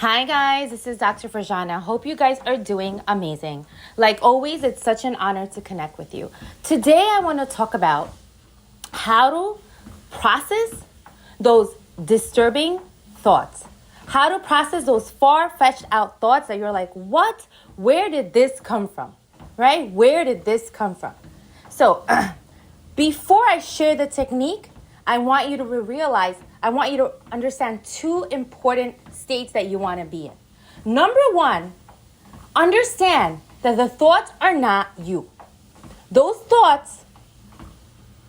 Hi guys, this is Dr. Farjana. Hope you guys are doing amazing. Like always, it's such an honor to connect with you. Today I want to talk about how to process those disturbing thoughts. How to process those far-fetched out thoughts that you're like, what? Where did this come from? Right? Where did this come from? So before I share the technique, I want you to understand two important states that you want to be in. Number one, understand that the thoughts are not you. Those thoughts,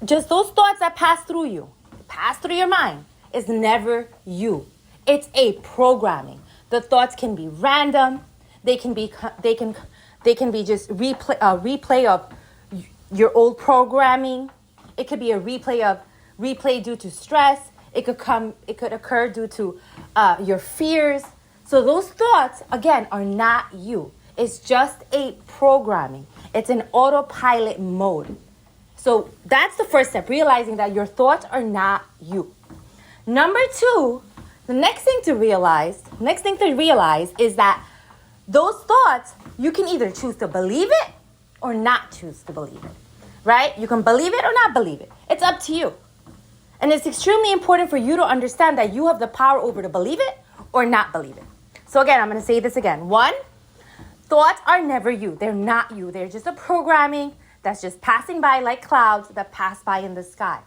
just those thoughts that pass through your mind, is never you. It's a programming. The thoughts can be random. They can be just replay of your old programming. It could be a replay due to stress. It could occur due to your fears. So those thoughts, again, are not you. It's just a programming. It's an autopilot mode. So that's the first step, realizing that your thoughts are not you. Number two, the next thing to realize is that those thoughts, you can either choose to believe it or not choose to believe it, right? You can believe it or not believe it. It's up to you. And it's extremely important for you to understand that you have the power over to believe it or not believe it. So again, I'm going to say this again. One, thoughts are never you. They're not you. They're just a programming that's just passing by like clouds that pass by in the sky.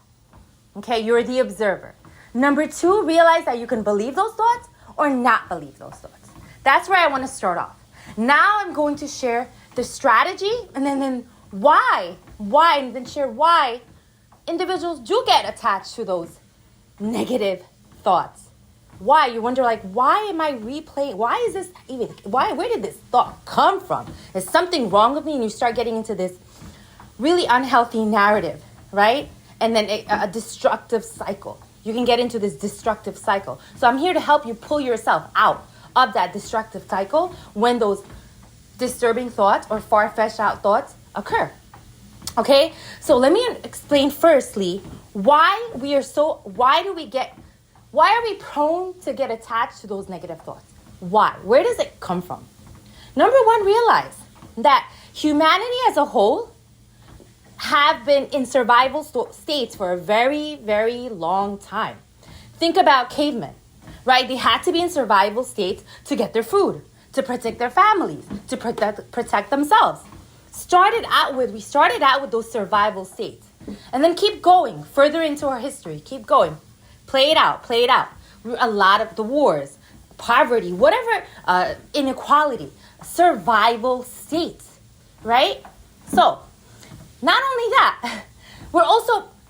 Okay, you're the observer. Number two, realize that you can believe those thoughts or not believe those thoughts. That's where I want to start off. Now I'm going to share the strategy and then why, and then share why individuals do get attached to those negative thoughts. Why? You wonder, like, why am I replaying? Where did this thought come from? Is something wrong with me? And you start getting into this really unhealthy narrative, right? And then a destructive cycle. You can get into this destructive cycle. So I'm here to help you pull yourself out of that destructive cycle when those disturbing thoughts or far-fetched out thoughts occur. Okay, so let me explain firstly why are we prone to get attached to those negative thoughts? Why? Where does it come from? Number one, realize that humanity as a whole have been in survival states for a very, very long time. Think about cavemen, right? They had to be in survival states to get their food, to protect their families, to protect themselves. We started out with those survival states. And then keep going further into our history. Keep going. Play it out. A lot of the wars, poverty, whatever, inequality, survival states, right? So, not only that,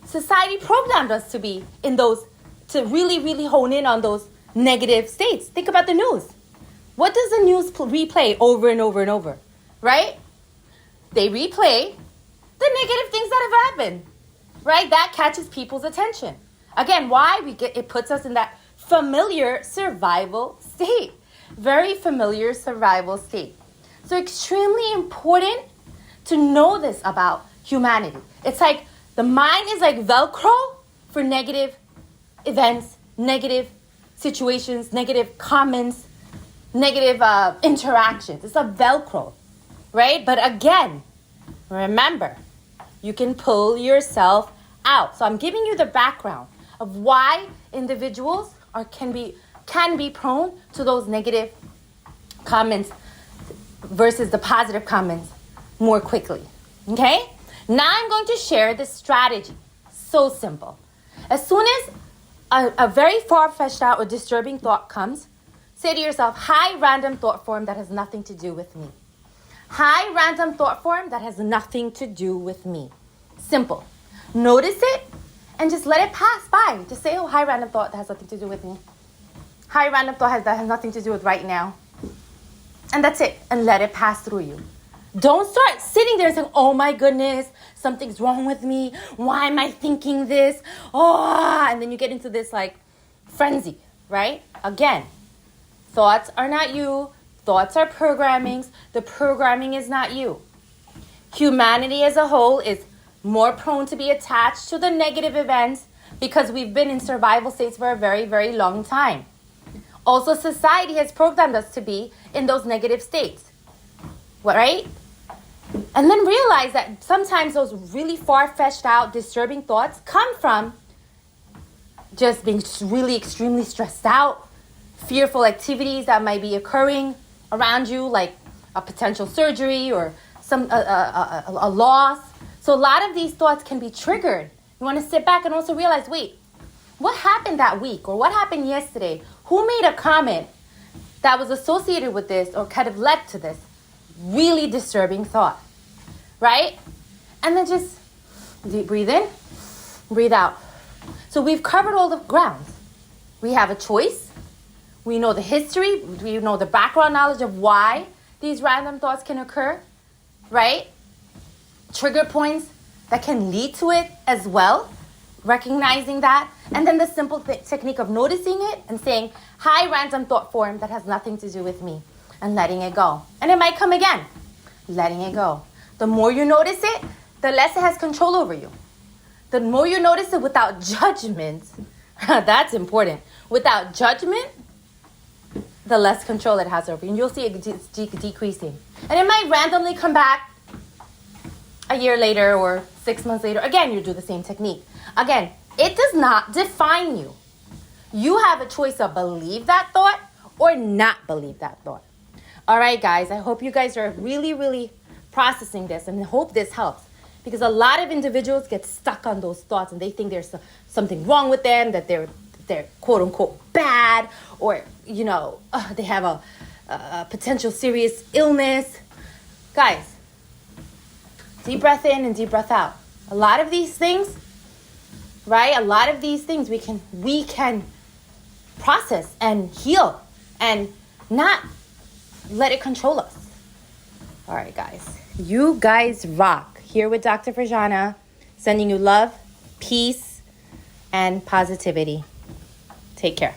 society programmed us to be in those, to really, really hone in on those negative states. Think about the news. What does the news replay over and over and over, right? They replay the negative things that have happened, right? That catches people's attention. Again, why? It puts us in that familiar survival state. Very familiar survival state. So extremely important to know this about humanity. It's like the mind is like Velcro for negative events, negative situations, negative comments, negative interactions. It's a Velcro. Right? But again, remember, you can pull yourself out. So I'm giving you the background of why individuals can be prone to those negative comments versus the positive comments more quickly. Okay? Now I'm going to share the strategy. So simple. As soon as a very far-fetched out or disturbing thought comes, say to yourself, hi, random thought form that has nothing to do with me. Hi, random thought form that has nothing to do with me. Simple. Notice it and just let it pass by. Just say, oh, hi, random thought that has nothing to do with me. Hi, random thought that has nothing to do with right now. And that's it. And let it pass through you. Don't start sitting there and saying, oh my goodness, something's wrong with me. Why am I thinking this? Oh, and then you get into this like frenzy, right? Again, thoughts are not you. Thoughts are programmings. The programming is not you. Humanity as a whole is more prone to be attached to the negative events because we've been in survival states for a very, very long time. Also, society has programmed us to be in those negative states, right? And then realize that sometimes those really far-fetched out, disturbing thoughts come from just being really extremely stressed out, fearful activities that might be occurring around you, like a potential surgery or a loss. So a lot of these thoughts can be triggered. You want to sit back and also realize, wait, what happened that week or what happened yesterday? Who made a comment that was associated with this or kind of led to this really disturbing thought, right? And then just deep breathe in, breathe out. So we've covered all the grounds. We have a choice. We know the history. We know the background knowledge of why these random thoughts can occur, right? Trigger points that can lead to it as well, recognizing that. And then the simple technique of noticing it and saying, hi, random thought form that has nothing to do with me, and letting it go. And it might come again, letting it go. The more you notice it, the less it has control over you. The more you notice it without judgment, that's important. Without judgment, the less control it has over you. And you'll see it decreasing. And it might randomly come back a year later or 6 months later. Again, you do the same technique. Again, it does not define you. You have a choice of believe that thought or not believe that thought. All right, guys, I hope you guys are really, really processing this and hope this helps. Because a lot of individuals get stuck on those thoughts and they think there's something wrong with them, that they're quote unquote bad, or, they have a potential serious illness. Guys, deep breath in and deep breath out. A lot of these things, right? A lot of these things we can process and heal and not let it control us. All right, guys. You guys rock. Here with Dr. Farjana, sending you love, peace, and positivity. Take care.